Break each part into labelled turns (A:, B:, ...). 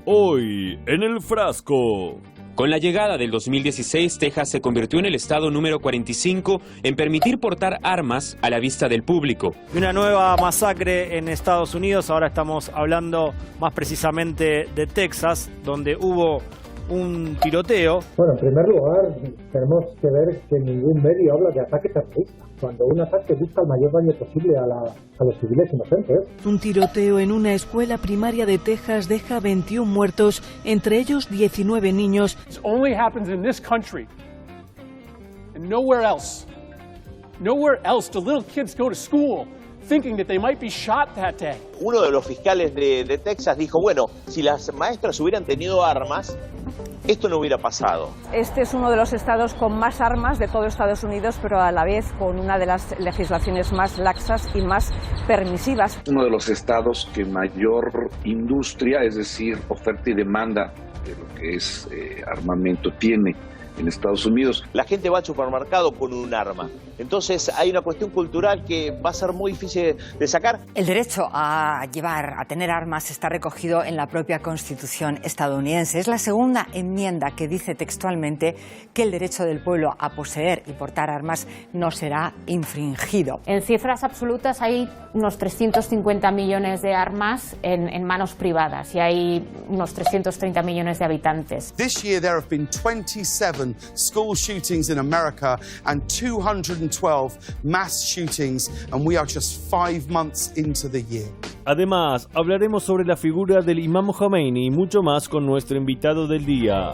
A: Hoy en El Frasco.
B: Con la llegada del 2016, Texas se convirtió en el estado número 45 en permitir portar armas a la vista del público.
C: Una nueva masacre en Estados Unidos. Ahora estamos hablando más precisamente de Texas, donde hubo un tiroteo.
D: Bueno, en primer lugar, tenemos que ver que ningún medio habla de ataque terrorista, cuando un ataque busca el mayor daño posible a los civiles inocentes.
E: Un tiroteo en una escuela primaria de Texas deja 21 muertos, entre ellos 19 niños.
F: It only happens in this country and nowhere else. Nowhere else do little kids go to school thinking that they might be shot that day.
G: Uno de los fiscales de Texas dijo, bueno, si las maestras hubieran tenido armas, esto no hubiera pasado.
H: Este es uno de los estados con más armas de todo Estados Unidos, pero a la vez con una de las legislaciones más laxas y más permisivas.
I: Uno de los estados que mayor industria, es decir, oferta y demanda de lo que es armamento tiene en Estados Unidos.
G: La gente va al supermercado con un arma. Entonces hay una cuestión cultural que va a ser muy difícil de sacar.
J: El derecho a tener armas está recogido en la propia Constitución estadounidense. Es la segunda enmienda que dice textualmente que el derecho del pueblo a poseer y portar armas no será infringido.
K: En cifras absolutas hay unos 350 millones de armas en manos privadas y hay unos 330 millones de habitantes.
L: This year there have been 27 school shootings in America and 212 mass shootings, and we are just 5 months into the year.
A: Además, hablaremos sobre la figura del Imam Khomeini y mucho más con nuestro invitado del día.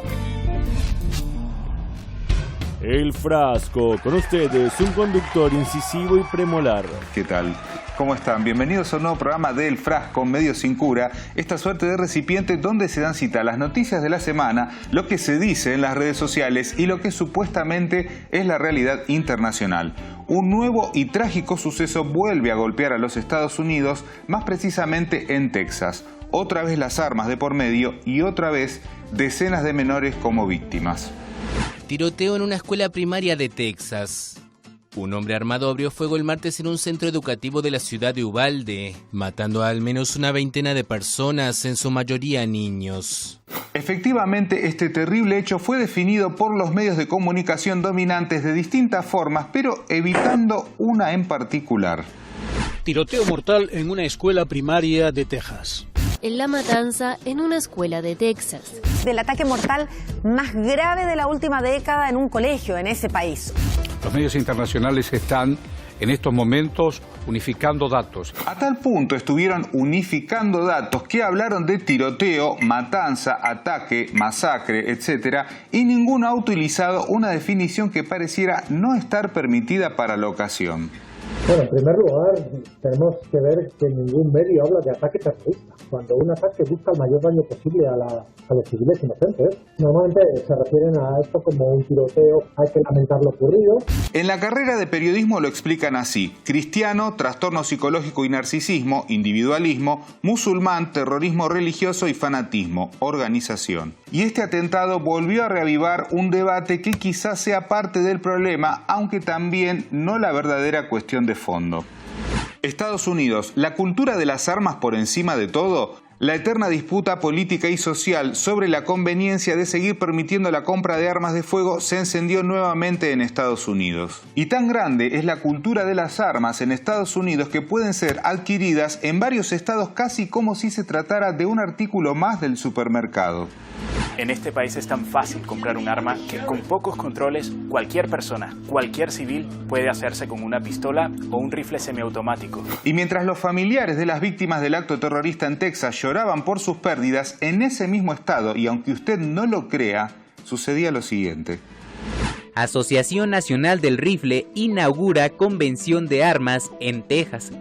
A: El Frasco, con ustedes, un conductor incisivo y premolar.
M: ¿Qué tal? ¿Cómo están? Bienvenidos a un nuevo programa de El Frasco, Medio Sin Cura, esta suerte de recipiente donde se dan cita las noticias de la semana, lo que se dice en las redes sociales y lo que supuestamente es la realidad internacional. Un nuevo y trágico suceso vuelve a golpear a los Estados Unidos, más precisamente en Texas. Otra vez las armas de por medio y otra vez decenas de menores como víctimas.
N: Tiroteo en una escuela primaria de Texas. Un hombre armado abrió fuego el martes en un centro educativo de la ciudad de Uvalde, matando a al menos una veintena de personas, en su mayoría niños.
M: Efectivamente, este terrible hecho fue definido por los medios de comunicación dominantes de distintas formas, pero evitando una en particular.
O: Tiroteo mortal en una escuela primaria de Texas.
P: En la matanza en una escuela de Texas.
J: Del ataque mortal más grave de la última década en un colegio en ese país.
Q: Los medios internacionales están en estos momentos unificando datos.
M: A tal punto estuvieron unificando datos que hablaron de tiroteo, matanza, ataque, masacre, etc. y ninguno ha utilizado una definición que pareciera no estar permitida para la ocasión.
D: Bueno, en primer lugar, tenemos que ver que ningún medio habla de ataque terrorista, cuando un ataque busca el mayor daño posible a los civiles inocentes. Normalmente se refieren a esto como un tiroteo, hay que lamentar lo ocurrido.
M: En la carrera de periodismo lo explican así: cristiano, trastorno psicológico y narcisismo, individualismo, musulmán, terrorismo religioso y fanatismo, organización. Y este atentado volvió a reavivar un debate que quizás sea parte del problema, aunque también no la verdadera cuestión de fondo. Estados Unidos, la cultura de las armas por encima de todo. La eterna disputa política y social sobre la conveniencia de seguir permitiendo la compra de armas de fuego se encendió nuevamente en Estados Unidos. Y tan grande es la cultura de las armas en Estados Unidos que pueden ser adquiridas en varios estados casi como si se tratara de un artículo más del supermercado.
R: En este país es tan fácil comprar un arma que con pocos controles cualquier persona, cualquier civil puede hacerse con una pistola o un rifle semiautomático.
M: Y mientras los familiares de las víctimas del acto terrorista en Texas lloraban por sus pérdidas, en ese mismo estado, y aunque usted no lo crea, sucedía lo siguiente.
S: Asociación Nacional del Rifle inaugura convención de armas en Texas.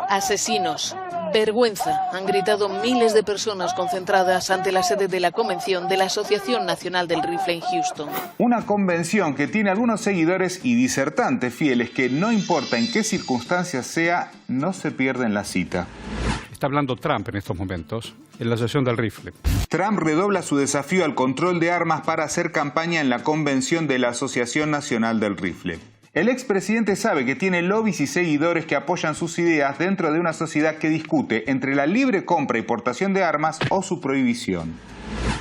T: Asesinos. Vergüenza, han gritado miles de personas concentradas ante la sede de la convención de la Asociación Nacional del Rifle en Houston.
M: Una convención que tiene algunos seguidores y disertantes fieles que no importa en qué circunstancias sea, no se pierden la cita.
Q: Está hablando Trump en estos momentos en la Asociación del Rifle.
M: Trump redobla su desafío al control de armas para hacer campaña en la convención de la Asociación Nacional del Rifle. El expresidente sabe que tiene lobbies y seguidores que apoyan sus ideas dentro de una sociedad que discute entre la libre compra y portación de armas o su prohibición.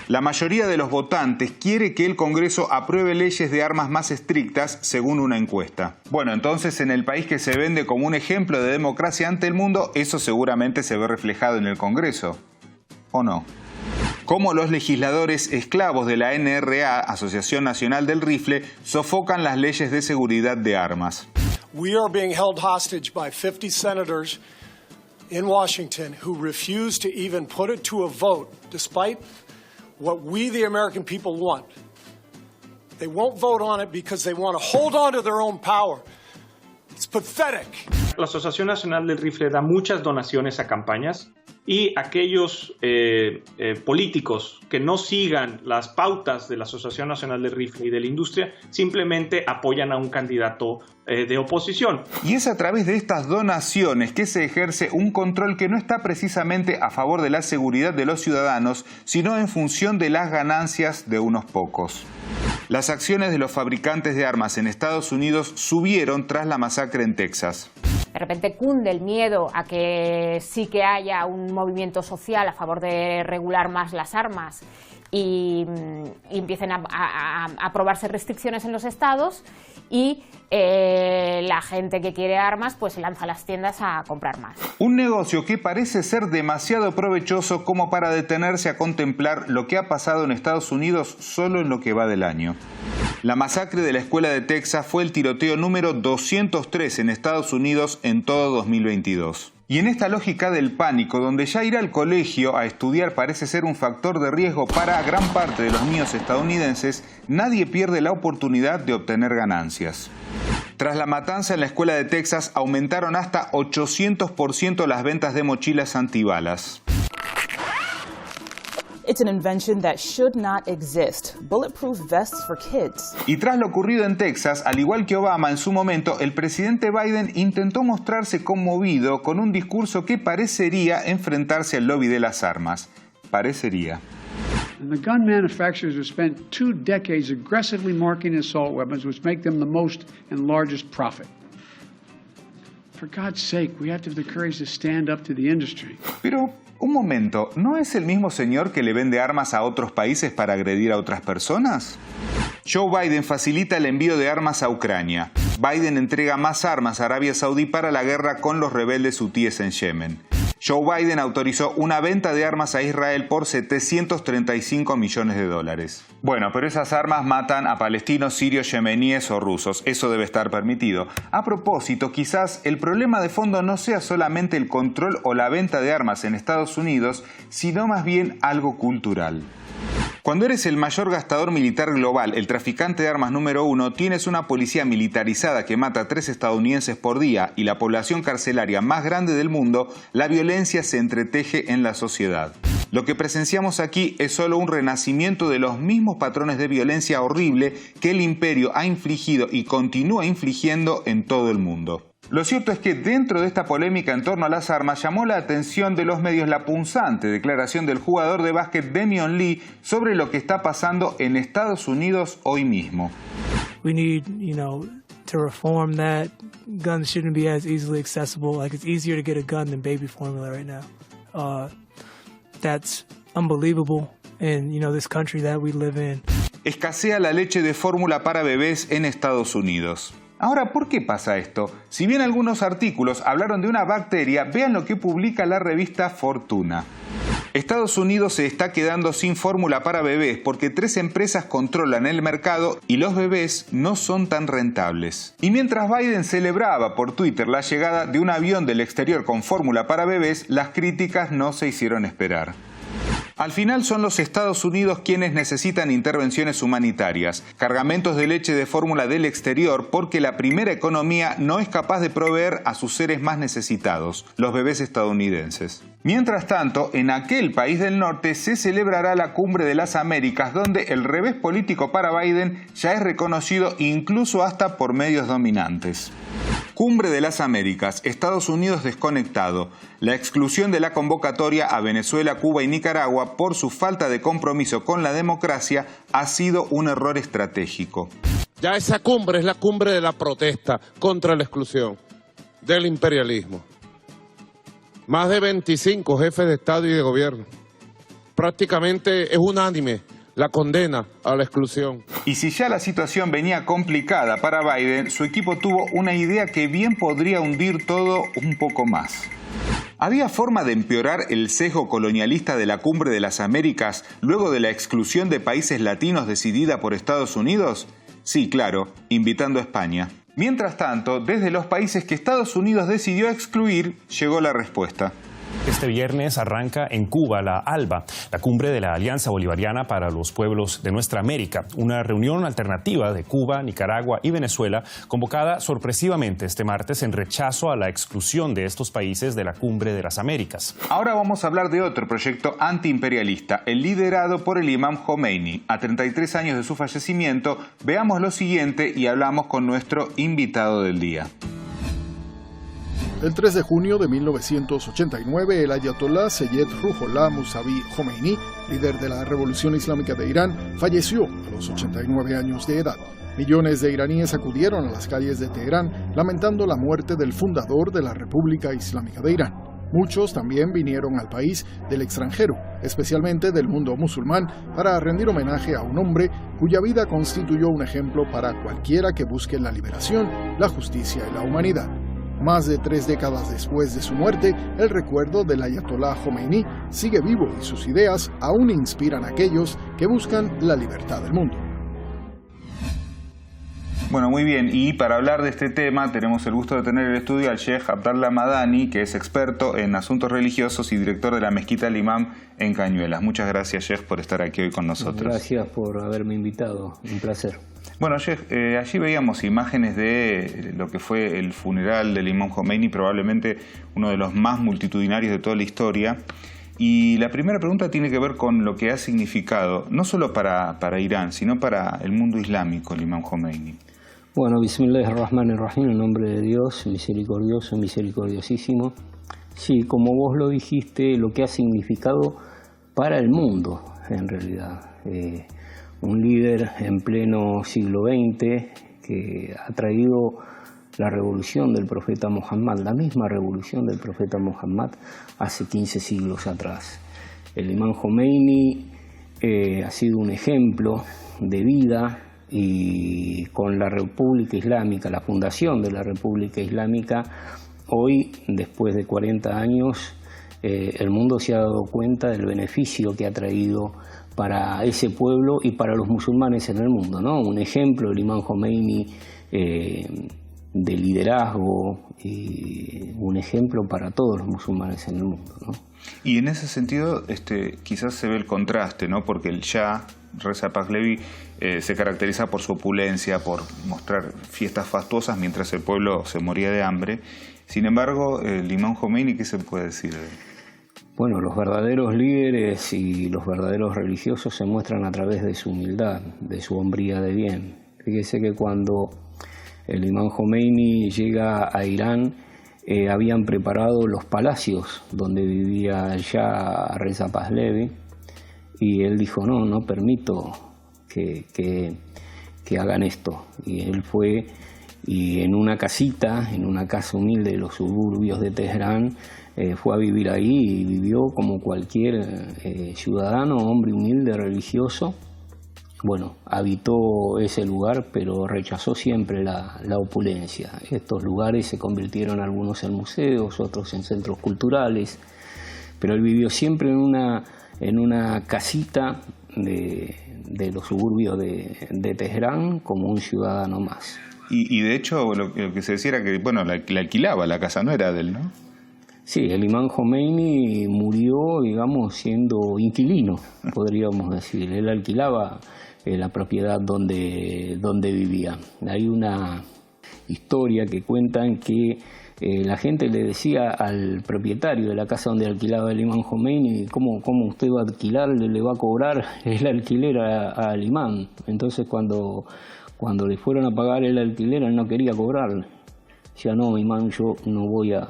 M: La mayoría de los votantes quiere que el Congreso apruebe leyes de armas más estrictas, según una encuesta. Bueno, entonces en el país que se vende como un ejemplo de democracia ante el mundo, eso seguramente se ve reflejado en el Congreso. ¿O no? Cómo los legisladores esclavos de la NRA, Asociación Nacional del Rifle, sofocan las leyes de seguridad de armas.
U: We are being held hostage by 50 senators in Washington who refuse to even put it to a vote, despite what we, the American people, want. They won't vote on it because they want to hold on to their own power. It's pathetic.
V: La Asociación Nacional del Rifle da muchas donaciones a campañas y aquellos políticos que no sigan las pautas de la Asociación Nacional del Rifle y de la industria simplemente apoyan a un candidato de oposición.
M: Y es a través de estas donaciones que se ejerce un control que no está precisamente a favor de la seguridad de los ciudadanos, sino en función de las ganancias de unos pocos. Las acciones de los fabricantes de armas en Estados Unidos subieron tras la masacre en Texas.
K: De repente cunde el miedo a que sí que haya un movimiento social a favor de regular más las armas y empiecen a aprobarse restricciones en los estados y la gente que quiere armas pues lanza a las tiendas a comprar más.
M: Un negocio que parece ser demasiado provechoso como para detenerse a contemplar lo que ha pasado en Estados Unidos solo en lo que va del año. La masacre de la escuela de Texas fue el tiroteo número 203 en Estados Unidos en todo 2022. Y en esta lógica del pánico, donde ya ir al colegio a estudiar parece ser un factor de riesgo para gran parte de los niños estadounidenses, nadie pierde la oportunidad de obtener ganancias. Tras la matanza en la escuela de Texas, aumentaron hasta 800% las ventas de mochilas antibalas.
W: It's an invention that should not exist. Bulletproof vests for kids.
M: Y tras lo ocurrido en Texas, al igual que Obama en su momento, el presidente Biden intentó mostrarse conmovido con un discurso que parecería enfrentarse al lobby de las armas. Parecería.
X: The gun manufacturers have spent 2 decades aggressively marketing assault weapons, which make them the most and largest profit. For God's sake, we have to have the courage to stand up to the industry.
M: Pero un momento, ¿no es el mismo señor que le vende armas a otros países para agredir a otras personas? Joe Biden facilita el envío de armas a Ucrania. Biden entrega más armas a Arabia Saudí para la guerra con los rebeldes hutíes en Yemen. Joe Biden autorizó una venta de armas a Israel por $735 millones. Bueno, pero esas armas matan a palestinos, sirios, yemeníes o rusos. Eso debe estar permitido. A propósito, quizás el problema de fondo no sea solamente el control o la venta de armas en Estados Unidos, sino más bien algo cultural. Cuando eres el mayor gastador militar global, el traficante de armas número 1, tienes una policía militarizada que mata a 3 estadounidenses por día y la población carcelaria más grande del mundo, la violencia se entreteje en la sociedad. Lo que presenciamos aquí es solo un renacimiento de los mismos patrones de violencia horrible que el imperio ha infligido y continúa infligiendo en todo el mundo. Lo cierto es que dentro de esta polémica en torno a las armas llamó la atención de los medios la punzante declaración del jugador de básquet Damian Lee sobre lo que está pasando en Estados Unidos hoy mismo.
Y: We need, to reform that. Guns shouldn't be as easily accessible. Like, it's easier to get a gun than baby formula right now. That's unbelievable in, this country that we live in.
M: Escasea la leche de fórmula para bebés en Estados Unidos. Ahora, ¿por qué pasa esto? Si bien algunos artículos hablaron de una bacteria, vean lo que publica la revista Fortuna. Estados Unidos se está quedando sin fórmula para bebés porque 3 empresas controlan el mercado y los bebés no son tan rentables. Y mientras Biden celebraba por Twitter la llegada de un avión del exterior con fórmula para bebés, las críticas no se hicieron esperar. Al final son los Estados Unidos quienes necesitan intervenciones humanitarias, cargamentos de leche de fórmula del exterior porque la primera economía no es capaz de proveer a sus seres más necesitados, los bebés estadounidenses. Mientras tanto, en aquel país del norte se celebrará la Cumbre de las Américas, donde el revés político para Biden ya es reconocido incluso hasta por medios dominantes. Cumbre de las Américas, Estados Unidos desconectado. La exclusión de la convocatoria a Venezuela, Cuba y Nicaragua por su falta de compromiso con la democracia ha sido un error estratégico.
B: Ya esa cumbre es la cumbre de la protesta contra la exclusión, del imperialismo. Más de 25 jefes de Estado y de Gobierno. Prácticamente es unánime la condena a la exclusión.
M: Y si ya la situación venía complicada para Biden, su equipo tuvo una idea que bien podría hundir todo un poco más. ¿Había forma de empeorar el sesgo colonialista de la Cumbre de las Américas luego de la exclusión de países latinos decidida por Estados Unidos? Sí, claro, invitando a España. Mientras tanto, desde los países que Estados Unidos decidió excluir, llegó la respuesta.
C: Este viernes arranca en Cuba la ALBA, la cumbre de la Alianza Bolivariana para los Pueblos de Nuestra América, una reunión alternativa de Cuba, Nicaragua y Venezuela, convocada sorpresivamente este martes en rechazo a la exclusión de estos países de la Cumbre de las Américas.
M: Ahora vamos a hablar de otro proyecto antiimperialista, el liderado por el imam Khomeini. A 33 años de su fallecimiento, veamos lo siguiente y hablamos con nuestro invitado del día.
E: El 3 de junio de 1989, el ayatolá Seyed Ruhollah Mousavi Khomeini, líder de la Revolución Islámica de Irán, falleció a los 89 años de edad. Millones de iraníes acudieron a las calles de Teherán lamentando la muerte del fundador de la República Islámica de Irán. Muchos también vinieron al país del extranjero, especialmente del mundo musulmán, para rendir homenaje a un hombre cuya vida constituyó un ejemplo para cualquiera que busque la liberación, la justicia y la humanidad. Más de 3 décadas después de su muerte, el recuerdo del ayatolá Khomeini sigue vivo y sus ideas aún inspiran a aquellos que buscan la libertad del mundo.
M: Bueno, muy bien, y para hablar de este tema tenemos el gusto de tener en el estudio al Sheikh Abdallah Madani, que es experto en asuntos religiosos y director de la Mezquita Al Imam en Cañuelas. Muchas gracias, Sheikh, por estar aquí hoy con nosotros.
F: Gracias por haberme invitado, un placer.
M: Bueno, Sheikh, allí veíamos imágenes de lo que fue el funeral del imam Khomeini, probablemente uno de los más multitudinarios de toda la historia. Y la primera pregunta tiene que ver con lo que ha significado, no solo para Irán, sino para el mundo islámico, el imam Khomeini.
F: Bueno, Bismillahirrahmanirrahim, en nombre de Dios, misericordioso, misericordiosísimo. Sí, como vos lo dijiste, lo que ha significado para el mundo, en realidad. Un líder en pleno siglo XX que ha traído la revolución del profeta Muhammad, la misma revolución del profeta Muhammad hace 15 siglos atrás. El imam Khomeini ha sido un ejemplo de vida y con la República Islámica, la fundación de la República Islámica, hoy, después de 40 años, el mundo se ha dado cuenta del beneficio que ha traído para ese pueblo y para los musulmanes en el mundo, ¿no? Un ejemplo, el imam Khomeini, de liderazgo, y un ejemplo para todos los musulmanes en el mundo, ¿no?
M: Y en ese sentido, quizás se ve el contraste, ¿no? Porque el Shah, Reza Pahlavi, se caracteriza por su opulencia, por mostrar fiestas fastuosas mientras el pueblo se moría de hambre. Sin embargo, el imam Khomeini, ¿qué se puede decir de él?
F: Bueno, los verdaderos líderes y los verdaderos religiosos se muestran a través de su humildad, de su hombría de bien. Fíjese que cuando el imam Khomeini llega a Irán, habían preparado los palacios donde vivía el Shah Reza Pahlavi, y él dijo, no permito que hagan esto. Y él fue, y en una casita, en una casa humilde de los suburbios de Teherán, fue a vivir ahí y vivió como cualquier ciudadano, hombre humilde, religioso. Bueno, habitó ese lugar, pero rechazó siempre la opulencia. Estos lugares se convirtieron algunos en museos, otros en centros culturales, pero él vivió siempre en una casita de los suburbios de Teherán como un ciudadano más.
M: Y de hecho lo que se decía era que, bueno, la alquilaba, la casa no era de él, ¿no?
F: Sí, el imam Khomeini murió, digamos, siendo inquilino, podríamos decir. Él alquilaba la propiedad donde vivía. Hay una historia que cuentan que la gente le decía al propietario de la casa donde alquilaba el imam Khomeini, ¿cómo usted va a alquilar? Le va a cobrar el alquiler al imam. Entonces cuando le fueron a pagar el alquiler, él no quería cobrar. Decía, no, imam, yo no voy a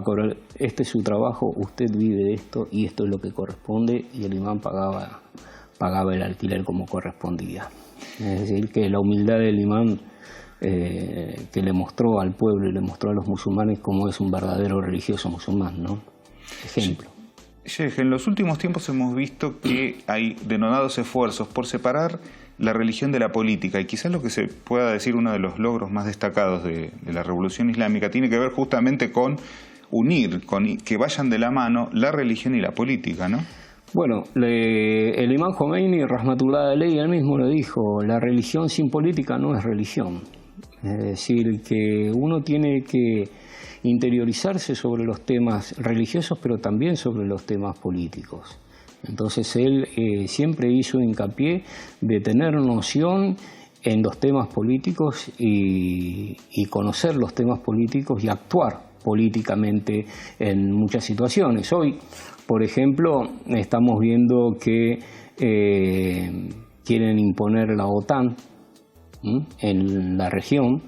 F: cobrar, este es su trabajo, usted vive de esto y esto es lo que corresponde, y el imam pagaba el alquiler como correspondía. Es decir, que la humildad del imán que le mostró al pueblo y le mostró a los musulmanes cómo es un verdadero religioso musulmán, ¿no? Ejemplo.
M: Sheikh, en los últimos tiempos hemos visto que hay denodados esfuerzos por separar la religión de la política, y quizás lo que se pueda decir uno de los logros más destacados de la revolución islámica tiene que ver justamente con unir, con que vayan de la mano la religión y la política, ¿no?
F: Bueno, el imán Khomeini, Rahmatullah Alayhi, él mismo lo dijo, la religión sin política no es religión. Es decir, que uno tiene que interiorizarse sobre los temas religiosos, pero también sobre los temas políticos. Entonces él siempre hizo hincapié de tener noción en los temas políticos y conocer los temas políticos y actuar políticamente en muchas situaciones. Hoy, por ejemplo, estamos viendo que quieren imponer la OTAN en la región.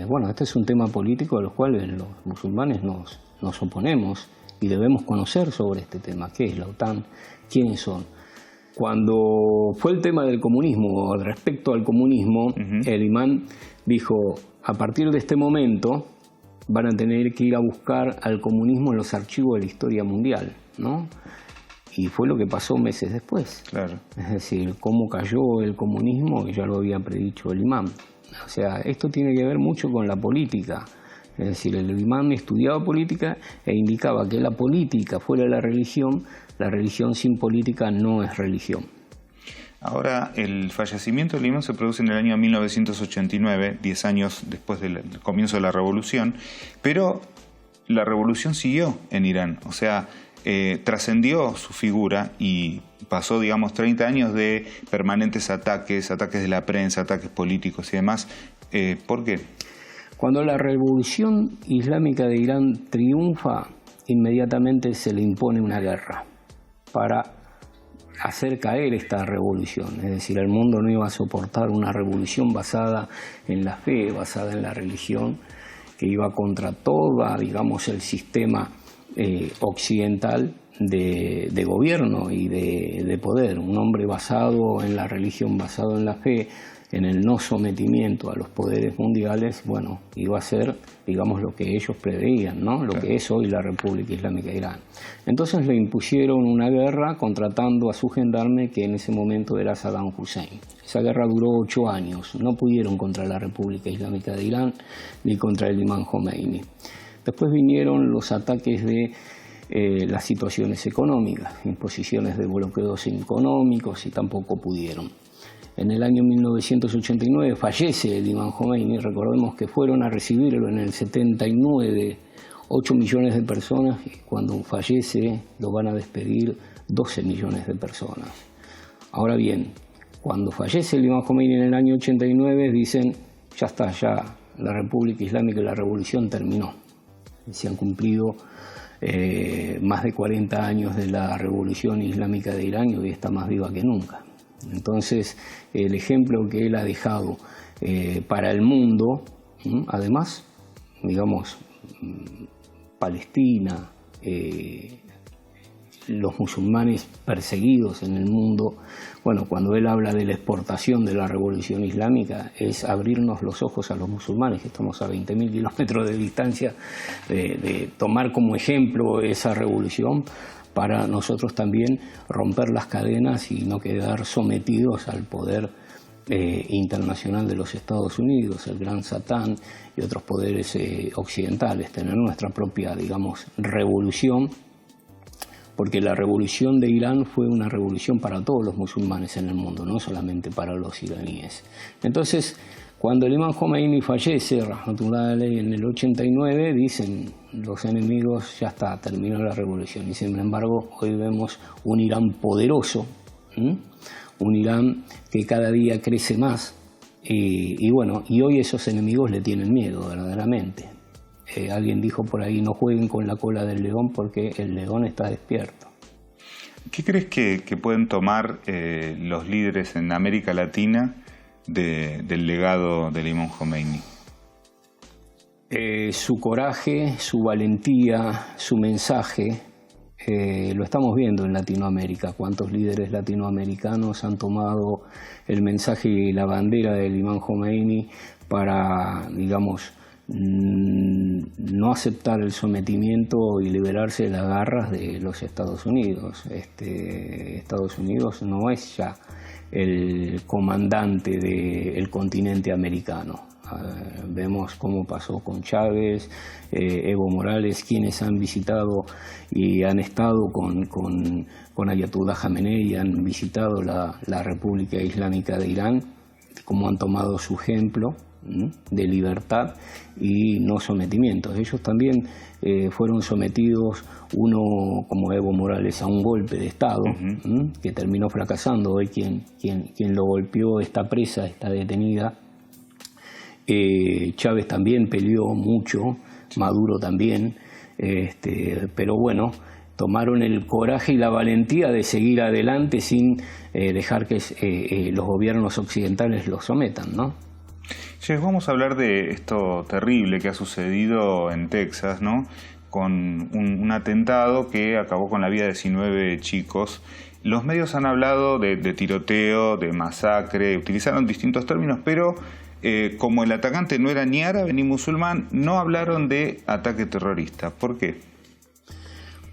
F: Bueno, este es un tema político a los cuales los musulmanes nos oponemos y debemos conocer sobre este tema. ¿Qué es la OTAN? ¿Quiénes son? Cuando fue el tema del comunismo, respecto al comunismo, el imán dijo, a partir de este momento van a tener que ir a buscar al comunismo en los archivos de la historia mundial, ¿no? Y fue lo que pasó meses después.
M: Claro.
F: Es decir, cómo cayó el comunismo, que ya lo había predicho el imán. O sea, esto tiene que ver mucho con la política. Es decir, el imán estudiaba política e indicaba que la política fuera la religión sin política no es religión.
M: Ahora, el fallecimiento del imán se produce en el año 1989, 10 años después del comienzo de la revolución, pero la revolución siguió en Irán, o sea, trascendió su figura y pasó, digamos, 30 años de permanentes ataques de la prensa, ataques políticos y demás. ¿Por qué?
F: Cuando la revolución islámica de Irán triunfa, inmediatamente se le impone una guerra para hacer caer esta revolución. Es decir, el mundo no iba a soportar una revolución basada en la fe, basada en la religión, que iba contra todo, digamos, el sistema occidental de gobierno y de poder. Un hombre basado en la religión, basado en la fe, en el no sometimiento a los poderes mundiales, bueno, iba a ser, digamos, lo que ellos preveían, ¿no? Lo que es hoy la República Islámica de Irán. Entonces le impusieron una guerra contratando a su gendarme, que en ese momento era Saddam Hussein. Esa guerra duró 8 años. No pudieron contra la República Islámica de Irán ni contra el imán Khomeini. Después vinieron los ataques de las situaciones económicas, imposiciones de bloqueos económicos, y tampoco pudieron. En el año 1989 fallece el imán Khomeini. Recordemos que fueron a recibirlo en el 79 8 millones de personas, y cuando fallece lo van a despedir 12 millones de personas. Ahora bien, cuando fallece el imán Khomeini en el año 89 dicen, ya está, ya la República Islámica y la revolución terminó. Se han cumplido más de 40 años de la revolución islámica de Irán y hoy está más viva que nunca. Entonces, el ejemplo que él ha dejado para el mundo, además, digamos, Palestina, los musulmanes perseguidos en el mundo, bueno, cuando él habla de la exportación de la revolución islámica, es abrirnos los ojos a los musulmanes, que estamos a 20.000 kilómetros de distancia, de tomar como ejemplo esa revolución, para nosotros también romper las cadenas y no quedar sometidos al poder internacional de los Estados Unidos, el Gran Satán y otros poderes occidentales, tener nuestra propia, digamos, revolución, porque la revolución de Irán fue una revolución para todos los musulmanes en el mundo, no solamente para los iraníes. Entonces, cuando el imán Khomeini fallece, Rahmatullah Alayhi, en el 89, dicen los enemigos, ya está, terminó la revolución. Y sin embargo, hoy vemos un Irán poderoso, un Irán que cada día crece más. Y bueno, y hoy esos enemigos le tienen miedo, verdaderamente. Alguien dijo por ahí, no jueguen con la cola del león porque el león está despierto.
M: ¿Qué crees que pueden tomar los líderes en América Latina del legado del imán Khomeini?
F: Su coraje, su valentía, su mensaje, Lo estamos viendo en Latinoamérica, cuántos líderes latinoamericanos han tomado el mensaje y la bandera del imam Khomeini para, digamos, no aceptar el sometimiento y liberarse de las garras de los Estados Unidos. Estados Unidos no es ya el comandante del continente americano. Vemos cómo pasó con Chávez, Evo Morales, quienes han visitado y han estado con Ayatollah Jamenei y han visitado la República Islámica de Irán, cómo han tomado su ejemplo de libertad y no sometimiento. Ellos también fueron sometidos, uno como Evo Morales, a un golpe de Estado que terminó fracasando. Hoy quien lo golpeó está presa, está detenida. Chávez también peleó mucho, Maduro también, pero bueno, tomaron el coraje y la valentía de seguir adelante sin dejar que los gobiernos occidentales los sometan, ¿no?
M: Che, vamos a hablar de esto terrible que ha sucedido en Texas, ¿no? Con un atentado que acabó con la vida de 19 chicos. Los medios han hablado de tiroteo, de masacre, utilizaron distintos términos, pero como el atacante no era ni árabe ni musulmán, no hablaron de ataque terrorista. ¿Por qué?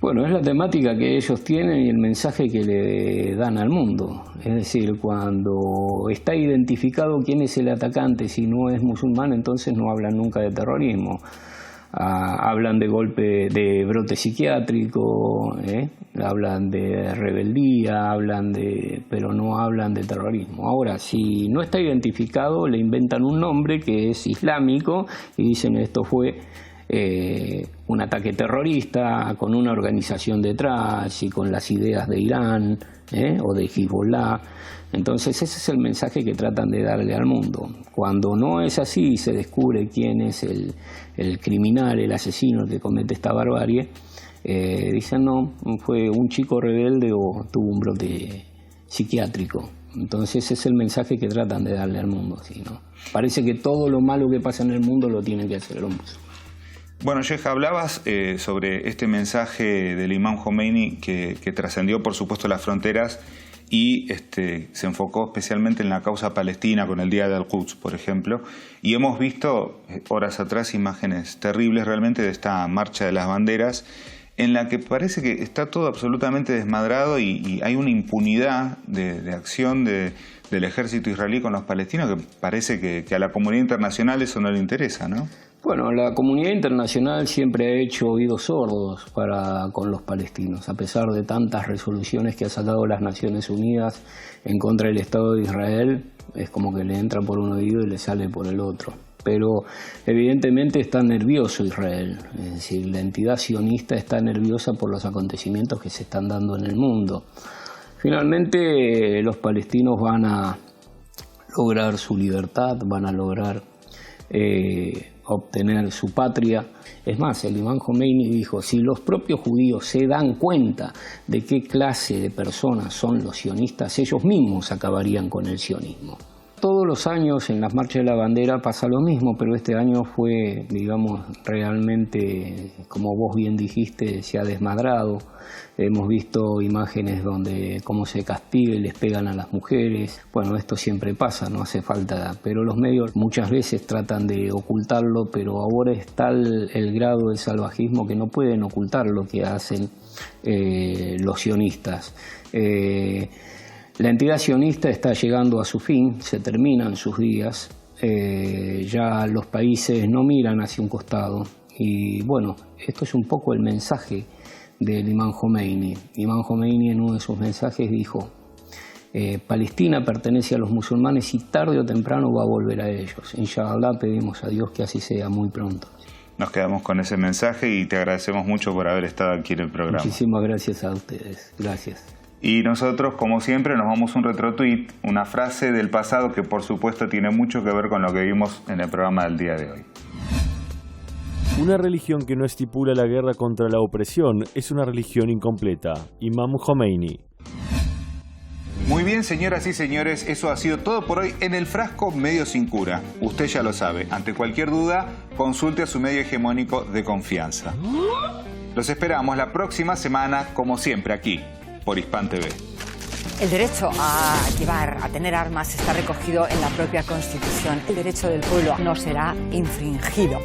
F: Bueno, es la temática que ellos tienen y el mensaje que le dan al mundo. Es decir, cuando está identificado quién es el atacante, si no es musulmán, entonces no hablan nunca de terrorismo. Hablan de golpe, de brote psiquiátrico, hablan de rebeldía, pero no hablan de terrorismo. Ahora, si no está identificado, le inventan un nombre que es islámico y dicen esto fue un ataque terrorista con una organización detrás y con las ideas de Irán o de Hezbollah. Entonces ese es el mensaje que tratan de darle al mundo. Cuando no es así y se descubre quién es el criminal, el asesino que comete esta barbarie, dicen no, fue un chico rebelde o tuvo un brote psiquiátrico. Entonces ese es el mensaje que tratan de darle al mundo, ¿sí, no? Parece que todo lo malo que pasa en el mundo lo tienen que hacer los musulmanes.
M: Bueno, Sheikh, hablabas sobre este mensaje del imam Khomeini que trascendió, por supuesto, las fronteras y se enfocó especialmente en la causa palestina con el Día de Al-Quds, por ejemplo. Y hemos visto horas atrás imágenes terribles realmente de esta marcha de las banderas en la que parece que está todo absolutamente desmadrado y hay una impunidad de acción del ejército israelí con los palestinos que parece que a la comunidad internacional eso no le interesa, ¿no?
F: Bueno, la comunidad internacional siempre ha hecho oídos sordos con los palestinos, a pesar de tantas resoluciones que ha sacado las Naciones Unidas en contra del Estado de Israel. Es como que le entra por un oído y le sale por el otro. Pero evidentemente está nervioso Israel, es decir, la entidad sionista está nerviosa por los acontecimientos que se están dando en el mundo. Finalmente los palestinos van a lograr su libertad, van a lograr obtener su patria. Es más, el imam Khomeini dijo, si los propios judíos se dan cuenta de qué clase de personas son los sionistas, ellos mismos acabarían con el sionismo. Todos los años en las marchas de la bandera pasa lo mismo, pero este año fue, digamos, realmente, como vos bien dijiste, se ha desmadrado. Hemos visto imágenes donde cómo se castiga y les pegan a las mujeres. Bueno, esto siempre pasa, no hace falta, pero los medios muchas veces tratan de ocultarlo, pero ahora está el grado del salvajismo que no pueden ocultar lo que hacen los sionistas. La entidad sionista está llegando a su fin, se terminan sus días, ya los países no miran hacia un costado y bueno, esto es un poco el mensaje del imam Khomeini. Imam Khomeini en uno de sus mensajes dijo, Palestina pertenece a los musulmanes y tarde o temprano va a volver a ellos. Inshallah, pedimos a Dios que así sea muy pronto.
M: Nos quedamos con ese mensaje y te agradecemos mucho por haber estado aquí en el programa.
F: Muchísimas gracias a ustedes, gracias.
M: Y nosotros, como siempre, nos vamos a un retro-tweet, una frase del pasado que por supuesto tiene mucho que ver con lo que vimos en el programa del día de hoy.
A: Una religión que no estipula la guerra contra la opresión es una religión incompleta. Imam Khomeini.
M: Muy bien, señoras y señores, eso ha sido todo por hoy en El Frasco Medio Sin Cura. Usted ya lo sabe, ante cualquier duda, consulte a su medio hegemónico de confianza. Los esperamos la próxima semana, como siempre, aquí, por Hispan TV.
J: El derecho a tener armas está recogido en la propia Constitución. El derecho del pueblo no será infringido.